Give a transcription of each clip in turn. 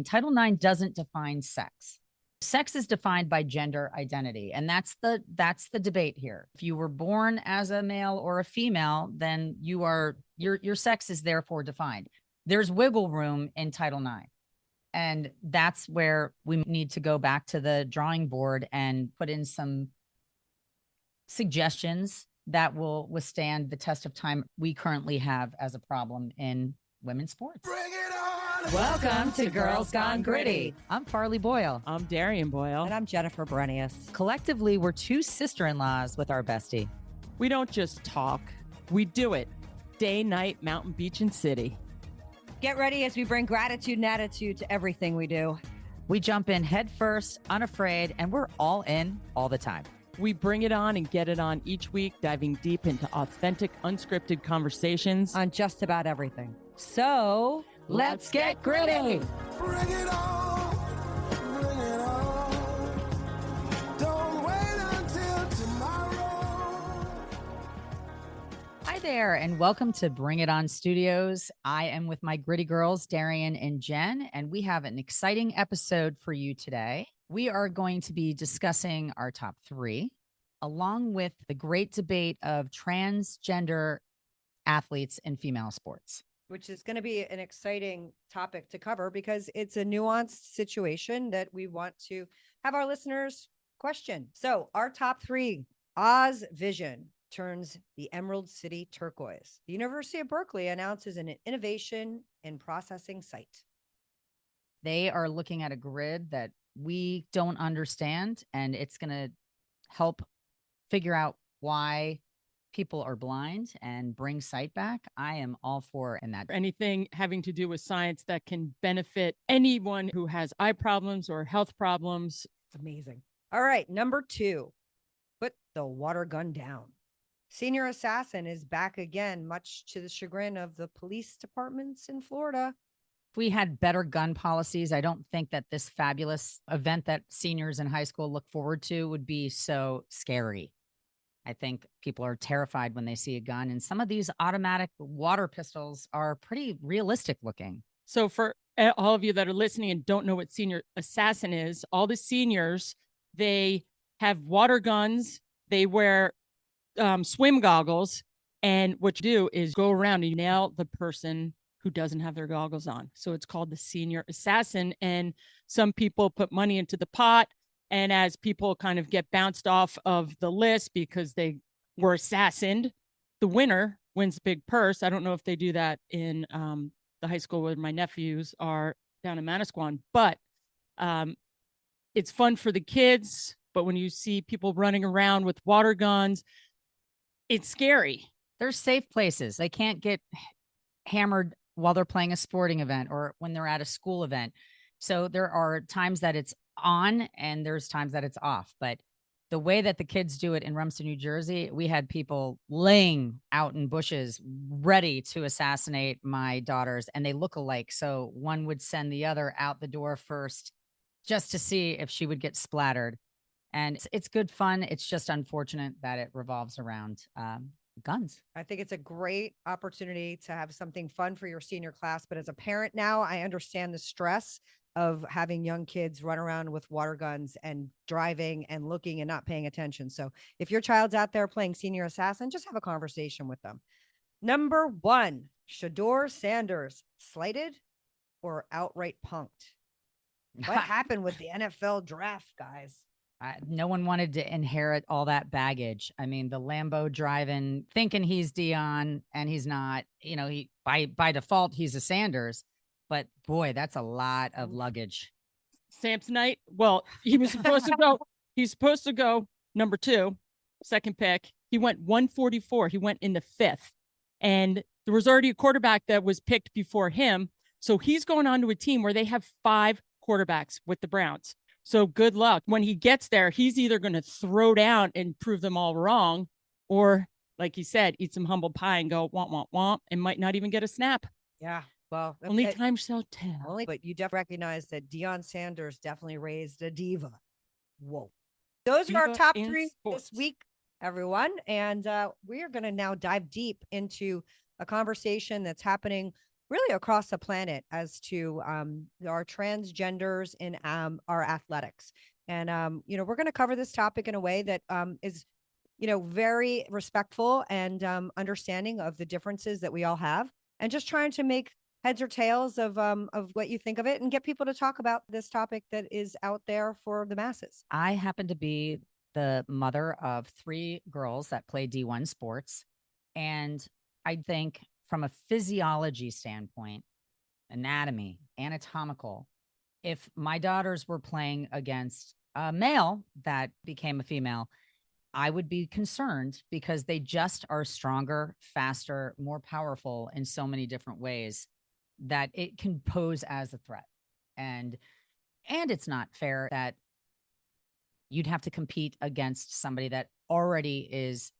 Title IX doesn't define sex. Sex is defined by gender identity, and that's the debate here. If you were born as a male or a female, then your sex is therefore defined. There's wiggle room in Title IX. And that's where we need to go back to the drawing board and put in some suggestions that will withstand the test of time we currently have as a problem in women's sports. Bring it on! Welcome to Girls Gone Gritty. I'm Farley Boyle. I'm Darian Boyle. And I'm Jennifer Brenius. Collectively, we're two sister-in-laws with our bestie. We don't just talk, we do it. Day, night, mountain, beach, and city. Get ready as we bring gratitude and attitude to everything we do. We jump in head first, unafraid, and we're all in all the time. We bring it on and get it on each week, diving deep into authentic, unscripted conversations on just about everything. So let's get gritty. Bring it on! Bring it on! Don't wait until tomorrow. Hi there, and welcome to Bring It On Studios. I am with my gritty girls, Darian and Jen, and we have an exciting episode for you today. We are going to be discussing our top three, along with the great debate of transgender athletes in female sports. Which is going to be an exciting topic to cover because it's a nuanced situation that we want to have our listeners question. So our top three, Oz Vision turns the Emerald City turquoise. The University of Berkeley announces an innovation in processing site. They are looking at a grid that we don't understand, and it's going to help figure out why people are blind and bring sight back. I am all for in that. Anything having to do with science that can benefit anyone who has eye problems or health problems. It's amazing. All right, number two, put the water gun down. Senior assassin is back again, much to the chagrin of the police departments in Florida. If we had better gun policies, I don't think that this fabulous event that seniors in high school look forward to would be so scary. I think people are terrified when they see a gun, and some of these automatic water pistols are pretty realistic looking. So for all of you that are listening and don't know what senior assassin is, all the seniors, they have water guns, they wear swim goggles, and what you do is go around and nail the person who doesn't have their goggles on. So it's called the senior assassin. And some people put money into the pot. And as people kind of get bounced off of the list because they were assassined, the winner wins the big purse. I don't know if they do that in the high school where my nephews are down in Manasquan, but it's fun for the kids. But when you see people running around with water guns, it's scary. There's safe places. They can't get hammered while they're playing a sporting event or when they're at a school event. So there are times that it's on and there's times that it's off. But the way that the kids do it in Rumson, New Jersey, we had people laying out in bushes ready to assassinate my daughters, and they look alike. So one would send the other out the door first just to see if she would get splattered. And it's good fun. It's just unfortunate that it revolves around guns. I think it's a great opportunity to have something fun for your senior class. But as a parent now, I understand the stress of having young kids run around with water guns and driving and looking and not paying attention. So if your child's out there playing senior assassin, just have a conversation with them. Number one, Shador Sanders, slighted or outright punked? What happened with the NFL draft, guys? No one wanted to inherit all that baggage. I mean, the Lambo driving, thinking he's Dion and he's not, he by default, he's a Sanders, but boy, that's a lot of luggage. Samsonite. Well, he was supposed to go, he's supposed to go number 2, second pick. He went 144. He went in the 5th, and there was already a quarterback that was picked before him. So he's going on to a team where they have 5 quarterbacks with the Browns. So good luck. When he gets there, he's either going to throw down and prove them all wrong, or like he said, eat some humble pie and go womp, womp, womp, and might not even get a snap. Yeah. Well, only time shall tell. But you definitely recognize that Deion Sanders definitely raised a diva. Whoa. Those are our top 3 this week, everyone. And we are going to now dive deep into a conversation that's happening really across the planet as to our transgenders in our athletics. And, we're going to cover this topic in a way that is, very respectful and understanding of the differences that we all have, and just trying to make heads or tails of what you think of it and get people to talk about this topic that is out there for the masses. I happen to be the mother of 3 girls that play D1 sports. And I think from a physiology standpoint, anatomy, anatomical, if my daughters were playing against a male that became a female, I would be concerned because they just are stronger, faster, more powerful in so many different ways that it can pose as a threat. And it's not fair that you'd have to compete against somebody that already is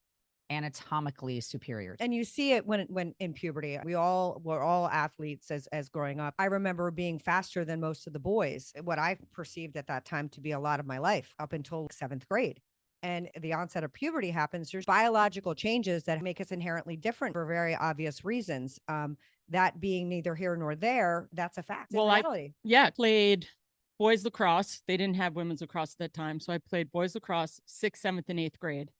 anatomically superior. And you see it when in puberty. We're all athletes as growing up. I remember being faster than most of the boys, what I perceived at that time to be a lot of my life up until 7th grade. And the onset of puberty happens. There's biological changes that make us inherently different for very obvious reasons. That being neither here nor there, that's a fact. Well, I played boys lacrosse. They didn't have women's lacrosse at that time. So I played boys lacrosse 6th, 7th, and 8th grade.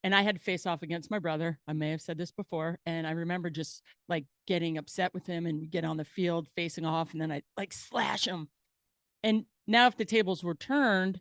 And I had to face off against my brother. I may have said this before. And I remember just like getting upset with him, and we get on the field facing off, and then I like slash him. And now if the tables were turned,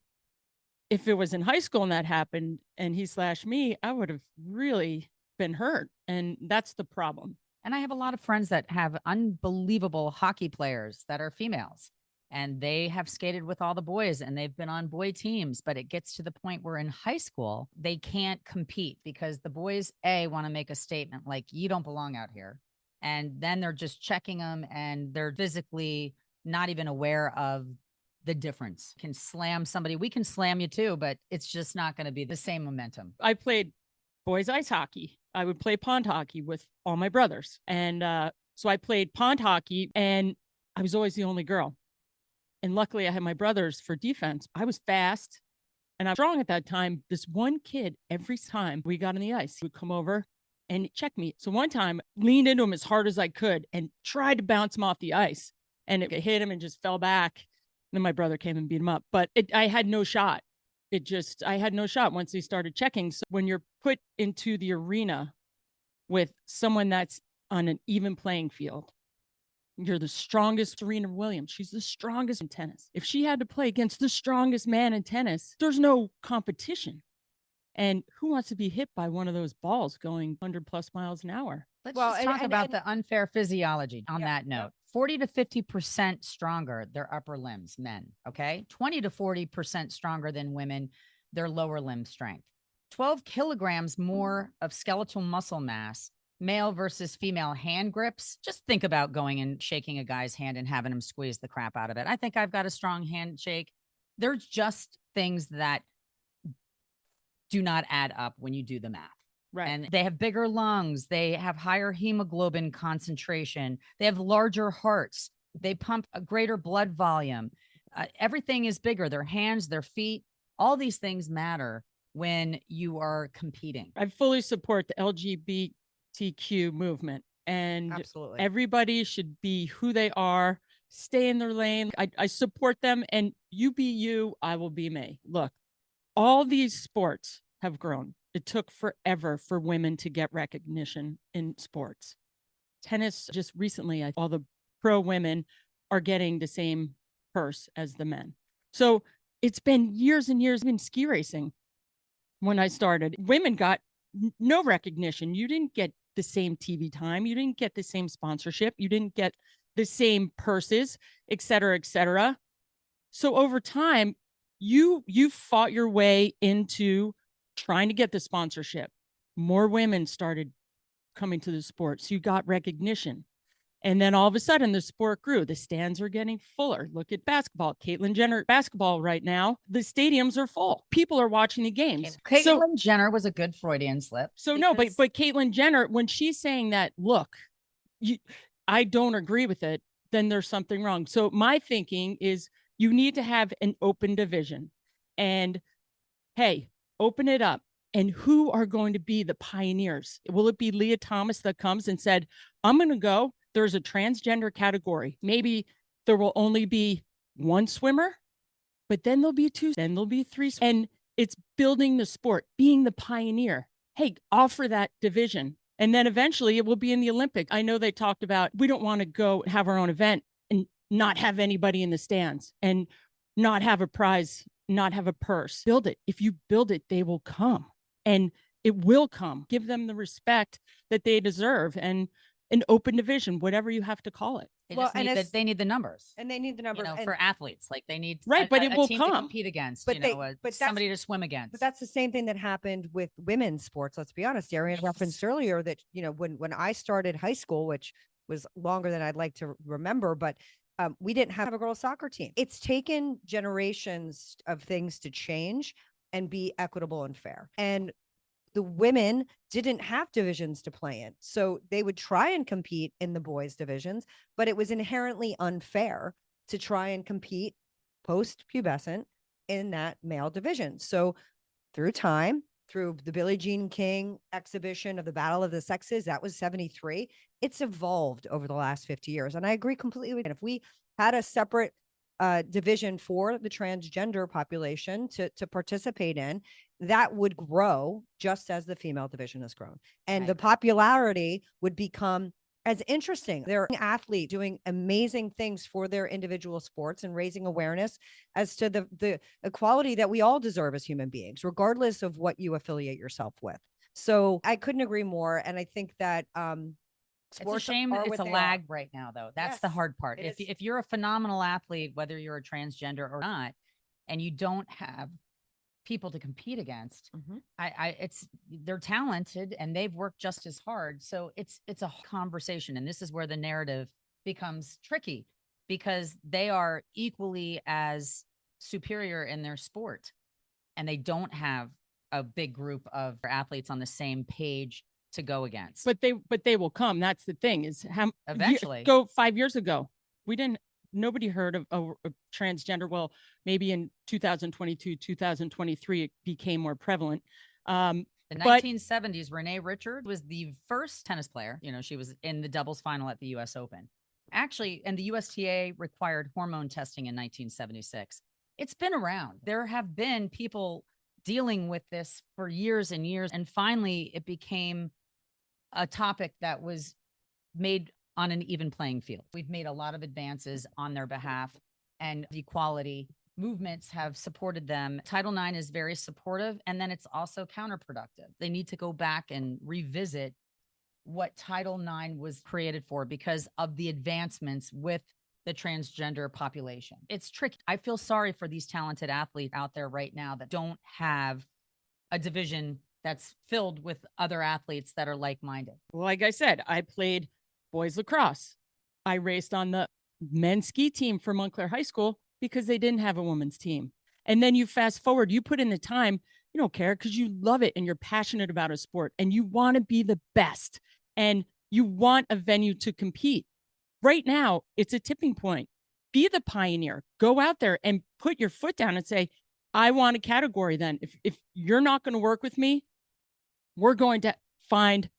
if it was in high school and that happened and he slashed me, I would have really been hurt. And that's the problem. And I have a lot of friends that have unbelievable hockey players that are females, and they have skated with all the boys and they've been on boy teams. But it gets to the point where in high school, they can't compete because the boys, want to make a statement like, you don't belong out here. And then they're just checking them, and they're physically not even aware of the difference. Can slam somebody. We can slam you too, but it's just not going to be the same momentum. I played boys ice hockey. I would play pond hockey with all my brothers. And so I played pond hockey, and I was always the only girl. And luckily I had my brothers for defense. I was fast and I'm strong at that time. This one kid, every time we got on the ice, he would come over and check me. So one time leaned into him as hard as I could and tried to bounce him off the ice, and it hit him and just fell back. And then my brother came and beat him up, but I had no shot. I had no shot once they started checking. So when you're put into the arena with someone that's on an even playing field, you're the strongest. Serena Williams, she's the strongest in tennis. If she had to play against the strongest man in tennis, there's no competition. And who wants to be hit by one of those balls going 100+ miles an hour? Let's just talk about the unfair physiology on that note. 40 to 50% stronger, their upper limbs, men. Okay. 20 to 40% stronger than women, their lower limb strength. 12 kilograms more of skeletal muscle mass, male versus female hand grips. Just think about going and shaking a guy's hand and having him squeeze the crap out of it. I think I've got a strong handshake. There's just things that do not add up when you do the math. Right. And they have bigger lungs. They have higher hemoglobin concentration. They have larger hearts. They pump a greater blood volume. Everything is bigger. Their hands, their feet, all these things matter when you are competing. I fully support the LGBTQ movement, and Absolutely. everybody should be who they are, stay in their lane. I support them, and you be you, I will be me. Look, all these sports have grown. It took forever for women to get recognition in sports. Tennis, just recently, all the pro women are getting the same purse as the men. So it's been years and years. In ski racing, when I started, women got no recognition. You didn't get the same TV time. You didn't get the same sponsorship. You didn't get the same purses, et cetera, et cetera. So over time, you fought your way into trying to get the sponsorship. More women started coming to the sport. So you got recognition. And then all of a sudden the sport grew. The stands are getting fuller. Look at basketball. Caitlyn Jenner basketball right now. The stadiums are full. People are watching the games. Caitlyn Jenner was a good Freudian slip. So no, but Caitlyn Jenner, when she's saying that, look, I don't agree with it, then there's something wrong. So my thinking is you need to have an open division. And hey, open it up. And who are going to be the pioneers? Will it be Leah Thomas that comes and said, I'm going to go there's a transgender category. Maybe there will only be one swimmer, but then there'll be two, then there'll be three. And it's building the sport, being the pioneer. Hey, offer that division. And then eventually it will be in the Olympics. I know they talked about, we don't want to go have our own event and not have anybody in the stands and not have a prize, not have a purse. Build it. If you build it, they will come, and it will come. Give them the respect that they deserve, and an open division, whatever you have to call it. They Well, just and need it's- they need the numbers. And they need the You numbers. know, and- for athletes, like they need Right, but it will team to come. compete against. But You they- know, but that's- somebody to swim against. But that's the same thing that happened with women's sports. Let's be honest. Darian referenced earlier that, when I started high school, which was longer than I'd like to remember, but we didn't have a girls soccer team. It's taken generations of things to change and be equitable and fair. And the women didn't have divisions to play in. So they would try and compete in the boys divisions, but it was inherently unfair to try and compete post-pubescent in that male division. So through time, through the Billie Jean King exhibition of the Battle of the Sexes, that was 73. It's evolved over the last 50 years. And I agree completely with you. If we had a separate division for the transgender population to participate in, that would grow just as the female division has grown. And the Right. popularity would become as interesting. They're an athlete doing amazing things for their individual sports and raising awareness as to the equality that we all deserve as human beings, regardless of what you affiliate yourself with. So I couldn't agree more. And I think that It's a sports shame are it's what a they lag are. right now, though. That's the Yes, hard part. it is. If you're a phenomenal athlete, whether you're a transgender or not, and you don't have people to compete against, Mhm. they're talented and they've worked just as hard. So it's a conversation, and this is where the narrative becomes tricky, because they are equally as superior in their sport, and they don't have a big group of athletes on the same page to go against. But they will come. That's the thing, is how Eventually. go 5 years ago. Nobody heard of a transgender. Well, maybe in 2022, 2023, it became more prevalent. The but- 1970s, Renee Richards was the first tennis player. You know, she was in the doubles final at the US Open. Actually, and the USTA required hormone testing in 1976. It's been around. There have been people dealing with this for years and years. And finally, it became a topic that was made on an even playing field. We've made a lot of advances on their behalf, and equality movements have supported them. Title IX is very supportive, and then it's also counterproductive. They need to go back and revisit what Title IX was created for because of the advancements with the transgender population. It's tricky. I feel sorry for these talented athletes out there right now that don't have a division that's filled with other athletes that are like-minded. Well, like I said, I played boys lacrosse. I raced on the men's ski team for Montclair High School because they didn't have a women's team. And then you fast forward, you put in the time, you don't care because you love it and you're passionate about a sport and you want to be the best and you want a venue to compete. Right now, it's a tipping point. Be the pioneer. Go out there and put your foot down and say, I want a category then. If you're not going to work with me, we're going to find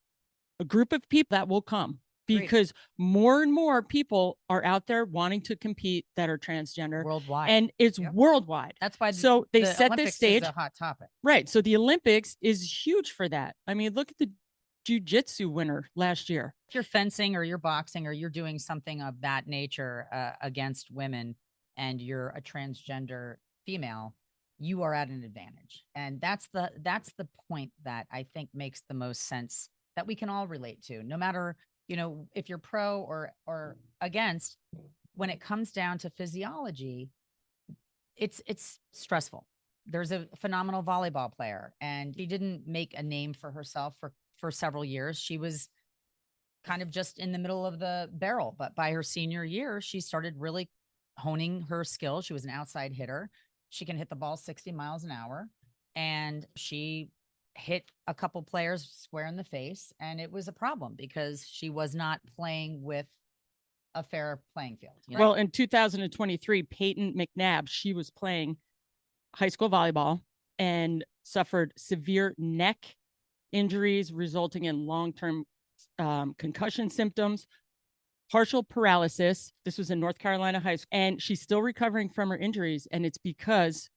a group of people that will come. Because more and more people are out there wanting to compete that are transgender Worldwide. and it's Yep. worldwide. That's why So they the set the Olympics stage. is a hot topic. Right. So the Olympics is huge for that. I mean, look at the jiu-jitsu winner last year. If you're fencing or you're boxing or you're doing something of that nature against women and you're a transgender female, you are at an advantage. And that's the point that I think makes the most sense that we can all relate to, no matter, you know, if you're pro or against. When it comes down to physiology, it's stressful. There's a phenomenal volleyball player, and she didn't make a name for herself for several years. She was kind of just in the middle of the barrel, but by her senior year, she started really honing her skill. She was an outside hitter. She can hit the ball 60 miles an hour, and she hit a couple players square in the face, and it was a problem because she was not playing with a fair playing field. You know? Well, in 2023, Peyton McNabb, she was playing high school volleyball and suffered severe neck injuries resulting in long-term concussion symptoms. partial paralysis. This was in North Carolina high school, and she's still recovering from her injuries. And it's because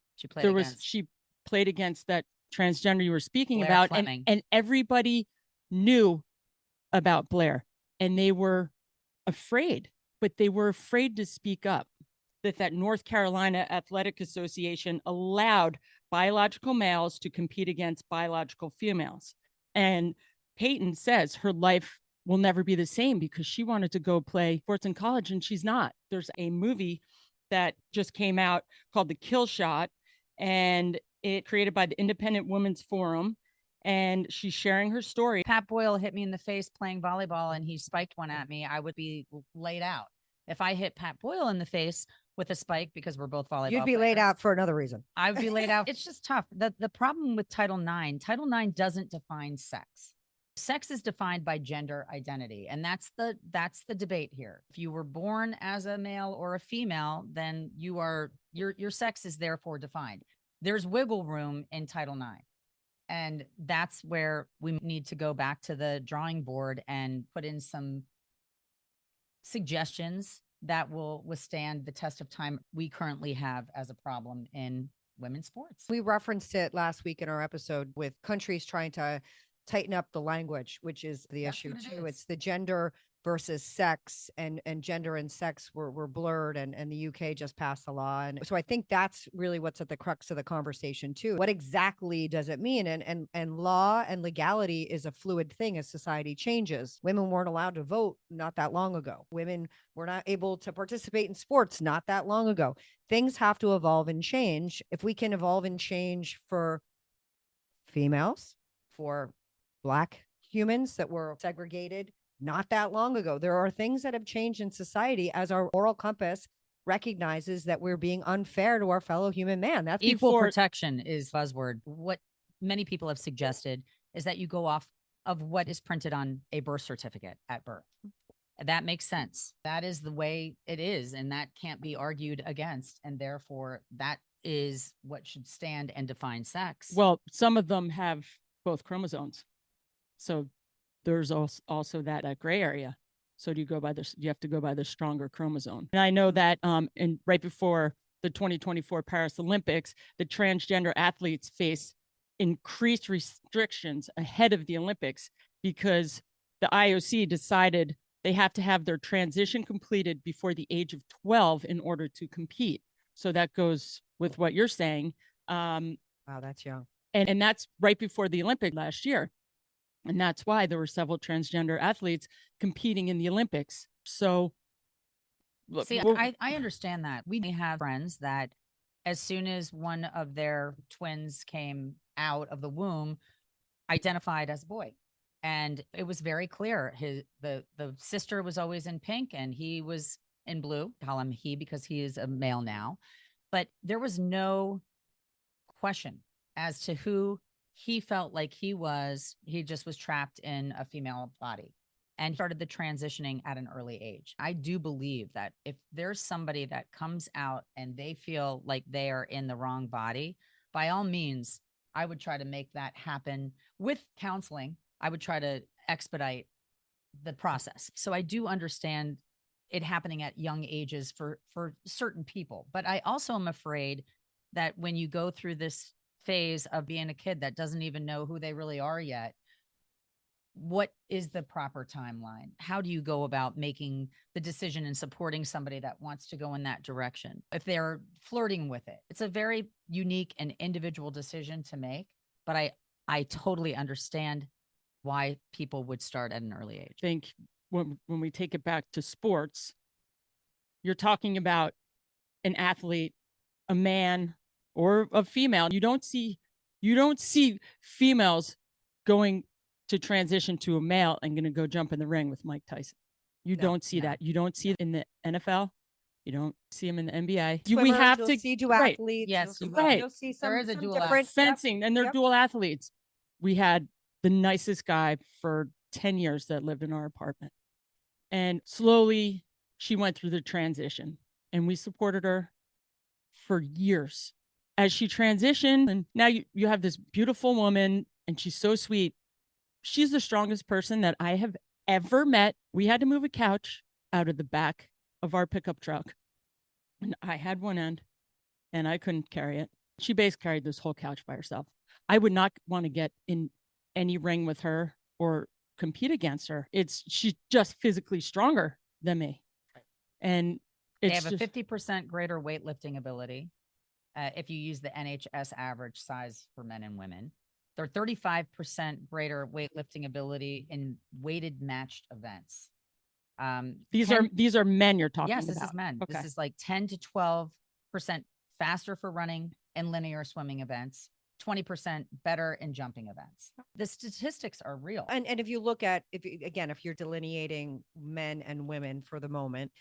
she played against that transgender you were speaking Blair about, Fleming. and everybody knew about Blair, and they were afraid, but they were afraid to speak up. That North Carolina Athletic Association allowed biological males to compete against biological females. And Peyton says her life will never be the same because she wanted to go play sports in college and she's not. There's a movie that just came out called The Kill Shot, and it created by the Independent Women's Forum. And she's sharing her story. Pat Boyle hit me in the face playing volleyball and he spiked one at me, I would be laid out. If I hit Pat Boyle in the face with a spike, because we're both volleyball You'd be laid out for another reason. I would be laid out. It's just tough. The problem with Title IX doesn't define sex. Sex is defined by gender identity. And that's the debate here. If you were born as a male or a female, then your sex is therefore defined. There's wiggle room in Title IX. And that's where we need to go back to the drawing board and put in some suggestions that will withstand the test of time we currently have as a problem in women's sports. We referenced it last week in our episode with countries trying to tighten up the language, which is the That's issue what it too. is. It's the gender versus sex, and gender and sex were blurred, and the UK just passed a law. And so I think that's really what's at the crux of the conversation too. What exactly does it mean? And law and legality is a fluid thing as society changes. Women weren't allowed to vote not that long ago. Women were not able to participate in sports not that long ago. Things have to evolve and change. If we can evolve and change for females, for Black humans that were segregated not that long ago. There are things that have changed in society as our moral compass recognizes that we're being unfair to our fellow human man. That's Equal protection is buzzword. What many people have suggested is that you go off of what is printed on a birth certificate at birth. That makes sense. That is the way it is, and that can't be argued against. And therefore, that is what should stand and define sex. Well, some of them have both chromosomes. So there's also that gray area. So do you go by this? You have to go by the stronger chromosome. And I know that and right before the 2024 Paris Olympics, the transgender athletes face increased restrictions ahead of the Olympics because the IOC decided they have to have their transition completed before the age of 12 in order to compete. So that goes with what you're saying. wow, that's young. And that's right before the Olympic last year. And that's why there were several transgender athletes competing in the Olympics. So, look, see, I understand that. We have friends that as soon as one of their twins came out of the womb, identified as a boy. And it was very clear. The sister was always in pink and he was in blue. Call him he because he is a male now. But there was no question as to who he felt like he just was trapped in a female body and started the transitioning at an early age. I do believe that if there's somebody that comes out and they feel like they are in the wrong body, by all means, I would try to make that happen with counseling. I would try to expedite the process. So I do understand it happening at young ages for certain people, but I also am afraid that when you go through this phase of being a kid that doesn't even know who they really are yet, what is the proper timeline? How do you go about making the decision and supporting somebody that wants to go in that direction? If they're flirting with it, it's a very unique and individual decision to make, but I totally understand why people would start at an early age. I think when we take it back to sports, you're talking about an athlete, a man, or a female. You don't see females going to transition to a male and going to go jump in the ring with Mike Tyson. You don't see that. You don't see it in the NFL. You don't see them in the NBA. We have to see dual right. athletes. Yes, you'll you see, will. you'll see some, There is a some dual different fencing, and they're Yep. dual athletes. We had the nicest guy for 10 years that lived in our apartment. And slowly she went through the transition and we supported her for years as she transitioned. And now you have this beautiful woman and she's so sweet. She's the strongest person that I have ever met. We had to move a couch out of the back of our pickup truck. And I had one end and I couldn't carry it. She basically carried this whole couch by herself. I would not want to get in any ring with her or compete against her. She's just physically stronger than me. And they have a 50% greater weightlifting ability. If you use the NHS average size for men and women, they're 35% greater weightlifting ability in weighted matched events. These are men you're talking yes, about. Yes, this is men. Okay. This is like 10 to 12% faster for running and linear swimming events, 20% better in jumping events. The statistics are real. And if you look at, if you're delineating men and women for the moment,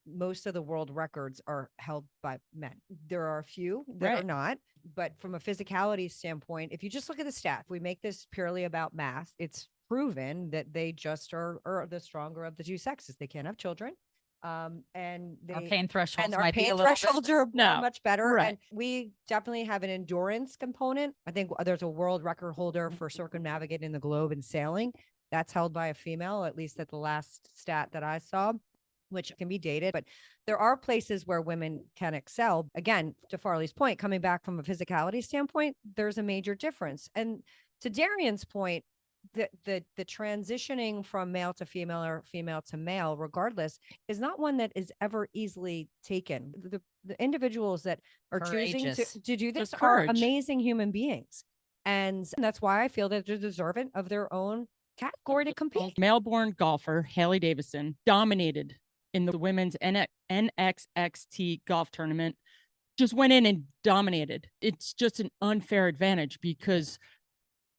most of the world records are held by men. There are a few that are not, but from a physicality standpoint, if you just look at the stats, we make this purely about math. It's proven that they just are the stronger of the two sexes. They can't have children. And our pain thresholds our might be a thresholds are much better. Right. And we definitely have an endurance component. I think there's a world record holder for circumnavigating the globe and sailing. That's held by a female, at least at the last stat that I saw, which can be dated. But there are places where women can excel. Again, to Farley's point, coming back from a physicality standpoint, there's a major difference. And to Darian's point, the transitioning from male to female or female to male, regardless, is not one that is ever easily taken. The individuals that are choosing to do this are amazing human beings. And that's why I feel that they're deserving of their own category to compete. Male-born golfer Haley Davison dominated in the women's NXXT golf tournament, just went in and dominated. It's just an unfair advantage because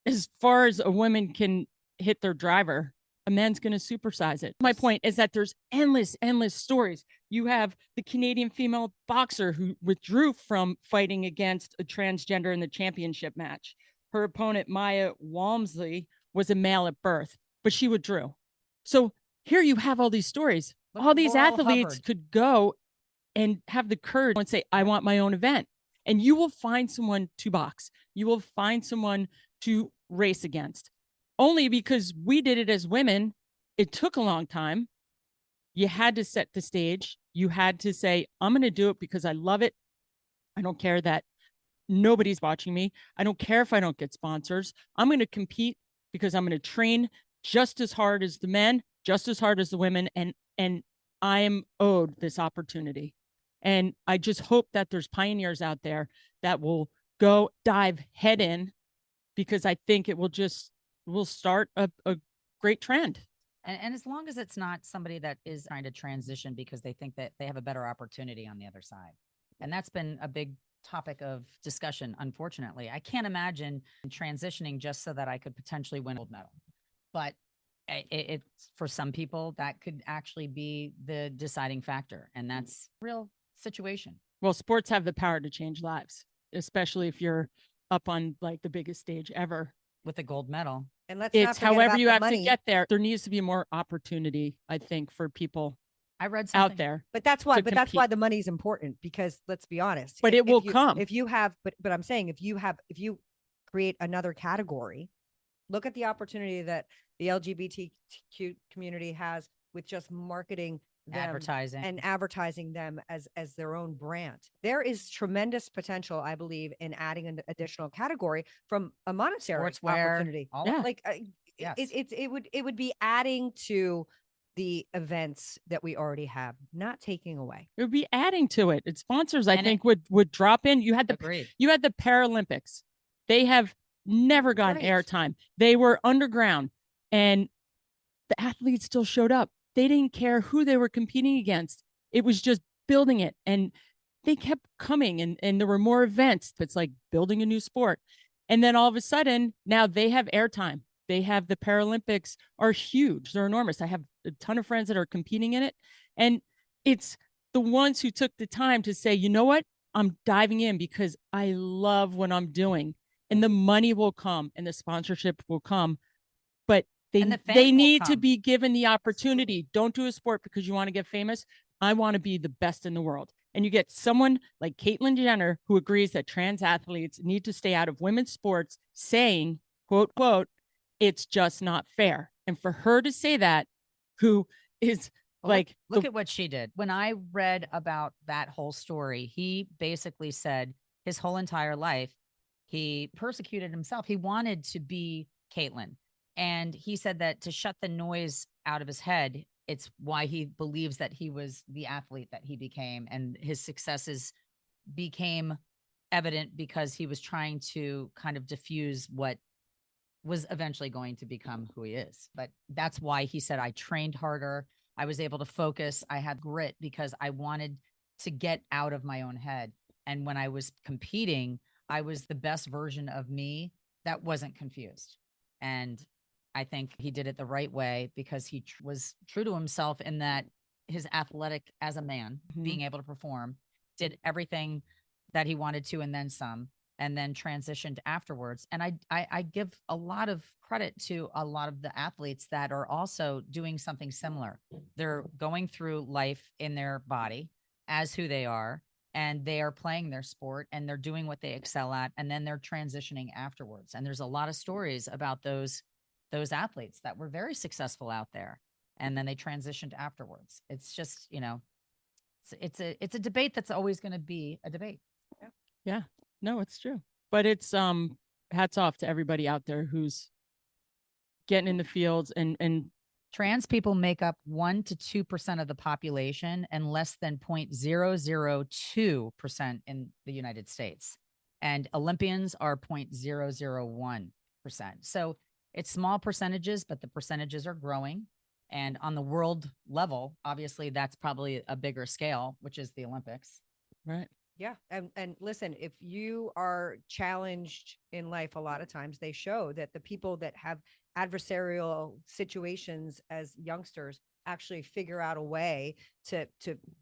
as far as a woman can hit their driver, a man's going to supersize it. My point is that there's endless stories. You have the Canadian female boxer who withdrew from fighting against a transgender in the championship match. Her opponent, Maya Walmsley, was a male at birth, but she withdrew. So here you have all these stories. All these athletes could go and have the courage and say, I want my own event. And you will find someone to box. You will find someone to race against. Only because we did it as women, it took a long time. You had to set the stage. You had to say, I'm going to do it because I love it. I don't care that nobody's watching me. I don't care if I don't get sponsors. I'm going to compete because I'm going to train just as hard as the men, just as hard as the women. And I am owed this opportunity. And I just hope that there's pioneers out there that will go dive head in, because I think it will start a great trend. And as long as it's not somebody that is trying to transition because they think that they have a better opportunity on the other side. And that's been a big topic of discussion, unfortunately. I can't imagine transitioning just so that I could potentially win a gold medal. But it's for some people that could actually be the deciding factor. And that's a real situation. Well, sports have the power to change lives, especially if you're up on like the biggest stage ever with a gold medal. And it's however you have to get there. There needs to be more opportunity, I think, for people I read something out there. But that's why the money is important, because let's be honest. But it will come. If you have, but I'm saying if you create another category, look at the opportunity that the LGBTQ community has with just marketing them advertising them as their own brand. There is tremendous potential, I believe, in adding an additional category from a monetary opportunity. Yes. It would be adding to the events that we already have, not taking away. It would be adding to it. Its sponsors, I think, would drop in. You had the Paralympics. They have never gotten airtime. They were underground, and the athletes still showed up. They didn't care who they were competing against. It was just building it. And they kept coming, and there were more events. It's like building a new sport. And then all of a sudden, now they have airtime. They have the Paralympics are huge. They're enormous. I have a ton of friends that are competing in it. And it's the ones who took the time to say, you know what? I'm diving in because I love what I'm doing. And the money will come and the sponsorship will come. But they need to be given the opportunity. Don't do a sport because you want to get famous. I want to be the best in the world. And you get someone like Caitlyn Jenner, who agrees that trans athletes need to stay out of women's sports, saying, quote, quote, it's just not fair. And for her to say that, who is Well, Like, look at what she did. When I read about that whole story, he basically said his whole entire life, he persecuted himself. He wanted to be Caitlin. And he said that to shut the noise out of his head, it's why he believes that he was the athlete that he became. And his successes became evident because he was trying to kind of diffuse what was eventually going to become who he is. But that's why he said, I trained harder. I was able to focus. I had grit because I wanted to get out of my own head. And when I was competing, I was the best version of me that wasn't confused. And I think he did it the right way because he was true to himself in that his athletic as a man, being able to perform, did everything that he wanted to and then some, and then transitioned afterwards. And I give a lot of credit to a lot of the athletes that are also doing something similar. They're going through life in their body as who they are, and they are playing their sport and they're doing what they excel at, and then they're transitioning afterwards. And there's a lot of stories about those athletes that were very successful out there, and then they transitioned afterwards. It's just, it's a debate that's always going to be a debate. Yeah, no, it's true. But it's hats off to everybody out there who's getting in the fields and trans people make up 1 to 2% of the population and less than 0.002% in the United States. And Olympians are 0.001%. So it's small percentages, but the percentages are growing. And on the world level, obviously, that's probably a bigger scale, which is the Olympics. right. Yeah. And listen, if you are challenged in life, a lot of times they show that the people that have adversarial situations as youngsters actually figure out a way to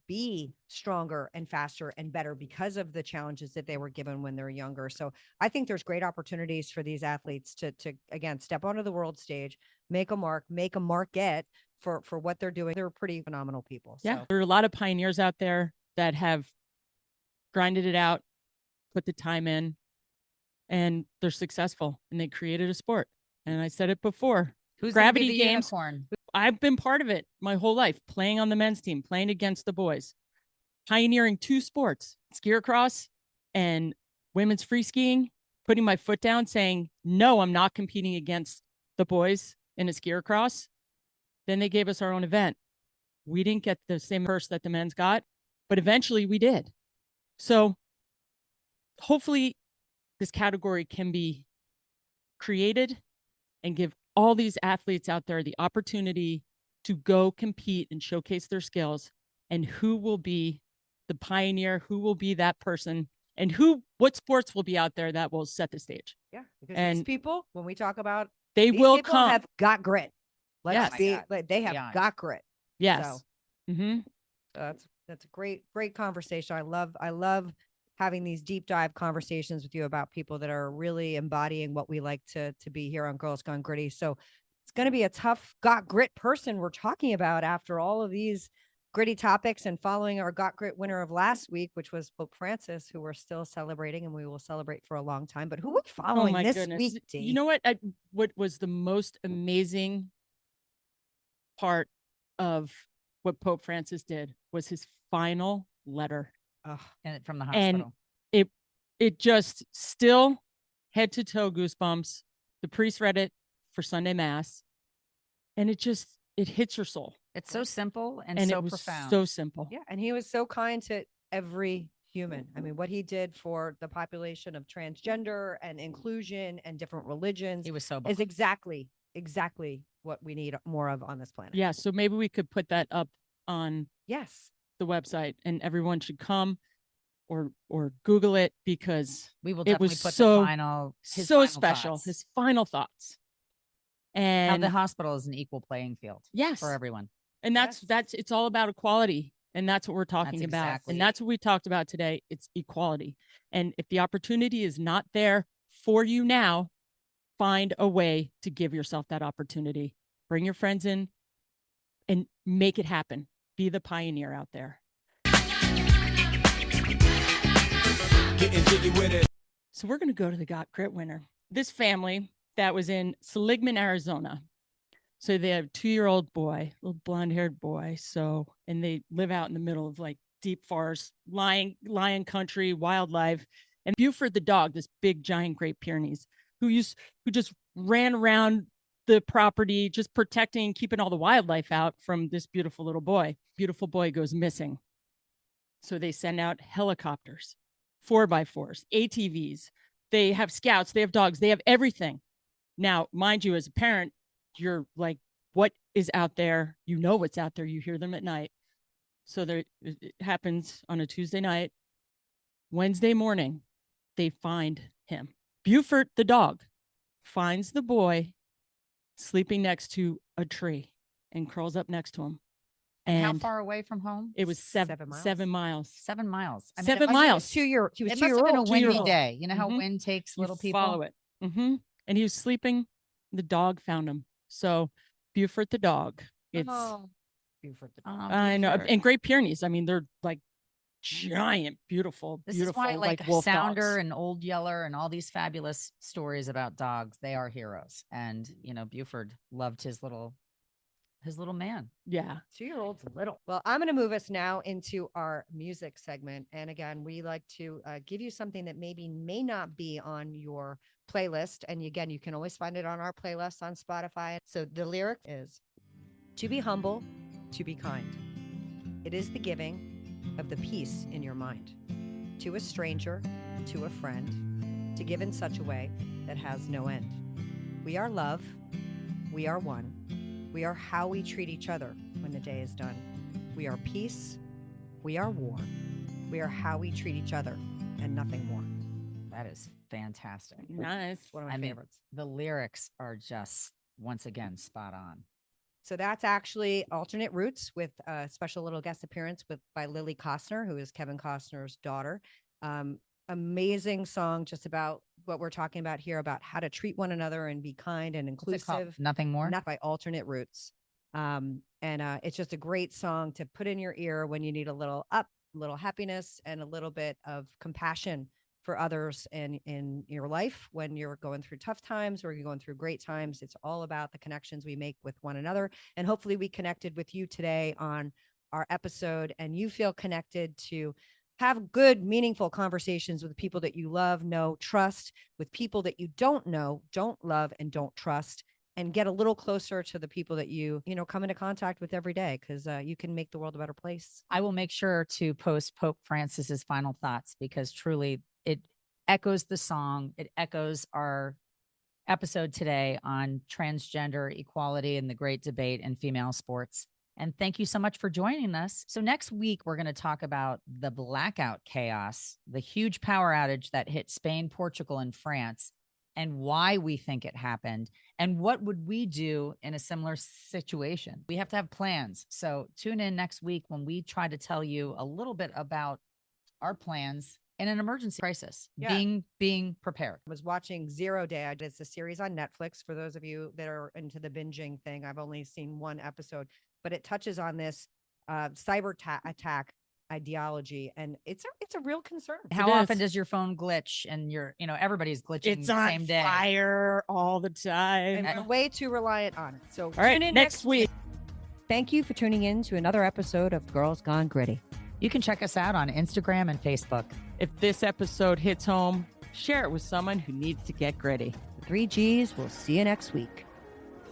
be stronger and faster and better because of the challenges that they were given when they're younger. So I think there's great opportunities for these athletes to again, step onto the world stage, make a market for what they're doing. They're pretty phenomenal people. Yeah. So There are a lot of pioneers out there that have grinded it out, put the time in, and they're successful and they created a sport. And I said it before, Who's gonna be gravity the games. unicorn? I've been part of it my whole life, playing on the men's team, playing against the boys, pioneering 2 sports, ski cross and women's free skiing, putting my foot down saying, no, I'm not competing against the boys in a ski cross. Then they gave us our own event. We didn't get the same purse that the men's got, but eventually we did. So hopefully this category can be created and give all these athletes out there the opportunity to go compete and showcase their skills, and who will be the pioneer, who will be that person, and what sports will be out there that will set the stage. yeah, because And these people, when we talk about They these will people come. have got grit. Yes. Let's be God. like they have Beyond. got grit. Yes. So Mm-hmm. that's a great conversation. I love having these deep dive conversations with you about people that are really embodying what we like to be here on Girls Gone Gritty. So it's going to be a tough got grit person we're talking about after all of these gritty topics, and following our got grit winner of last week, which was Pope Francis, who we're still celebrating and we will celebrate for a long time. But who are we following my this goodness. week, Dee? You know what? What was the most amazing part of what Pope Francis did was his final letter. And from the And hospital. it just still head to toe goosebumps. The priest read it for Sunday Mass, and it hits your soul. It's so simple and And so it was profound. so simple. Yeah. And he was so kind to every human. I mean, what he did for the population of transgender and inclusion and different religions He was so is exactly what we need more of on this planet. Yeah. So maybe we could put that up on Yes. the website, and everyone should come or Google it, because we will it definitely was put so- the final his so final special. thoughts. His final thoughts. How And the hospital is an equal playing field yes, for everyone. and that's it's all about equality, and that's what we're talking That's about, exactly and it. that's what we talked about today. It's equality. And if the opportunity is not there for you now, find a way to give yourself that opportunity. Bring your friends in and make it happen. Be the pioneer out there. Getting jiggy with it. So we're going to go to the Got Grit winner. This family that was in Seligman, Arizona, So they have a 2-year-old boy, little blonde-haired boy. So, and they live out in the middle of like deep forest, lion country, wildlife. And Buford the dog, this big giant Great Pyrenees, who just ran around the property, just protecting, keeping all the wildlife out from this beautiful little boy. Beautiful boy goes missing. So they send out helicopters, 4x4s, ATVs. They have scouts, they have dogs, they have everything. Now, mind you, as a parent, you're like, what is out there? You know what's out there. You hear them at night. So it happens on a Tuesday night. Wednesday morning, they find him. Buford, the dog, finds the boy sleeping next to a tree and curls up next to him. And how far away from home? It was 7 miles. 7 miles. 7 miles. I mean, 7 it must- miles. He was It 2 must have year been a old. windy day. You know how Mhm. wind takes You little people? follow it. And he was sleeping. The dog found him. So Buford the dog. It's Buford the Oh, dog. I know. Buford. And Great Pyrenees. I mean, they're like giant, beautiful, This beautiful, is why, like wolf Sounder dogs. and Old Yeller and all these fabulous stories about dogs, they are heroes. And Buford loved his little man. Yeah. 2-year-old's little. Well, I'm going to move us now into our music segment. And again, we like to give you something that may not be on your playlist. And again, you can always find it on our playlist on Spotify. So the lyric is, to be humble, to be kind. It is the giving of the peace in your mind. To a stranger, to a friend, to give in such a way that has no end. We are love. We are one. We are how we treat each other when the day is done. We are peace. We are war. We are how we treat each other and nothing more. That is fantastic. Nice. One of my I mean, favorites. the lyrics are just, once again, spot on. So that's actually Alternate Roots with a special little guest appearance by Lily Costner, who is Kevin Costner's daughter. Amazing song just about what we're talking about here, about how to treat one another and be kind and What's it called? inclusive. Nothing more. Not by Alternate Roots. And it's just a great song to put in your ear when you need a little happiness and a little bit of compassion for others in your life when you're going through tough times or you're going through great times. It's all about the connections we make with one another. And hopefully we connected with you today on our episode and you feel connected to have good, meaningful conversations with people that you love, know, trust, with people that you don't know, don't love, and don't trust, and get a little closer to the people that you come into contact with every day, because you can make the world a better place. I will make sure to post Pope Francis's final thoughts because truly it echoes the song. It echoes our episode today on transgender equality and the great debate in female sports. And thank you so much for joining us. So next week, we're going to talk about the blackout chaos, the huge power outage that hit Spain, Portugal, and France, and why we think it happened, and what would we do in a similar situation. We have to have plans. So tune in next week when we try to tell you a little bit about our plans in an emergency crisis, being prepared. I was watching 0 Day. It's a series on Netflix. For those of you that are into the binging thing, I've only seen one episode, but it touches on this cyber attack ideology, and it's a real concern. How often does your phone glitch and everybody's glitching It's the on same day? Fire all the time. And we're way too reliant on it. So All right, tune in next week. Thank you for tuning in to another episode of Girls Gone Gritty. You can check us out on Instagram and Facebook. If this episode hits home, share it with someone who needs to get gritty. The 3 Gs. We'll see you next week.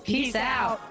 Peace out.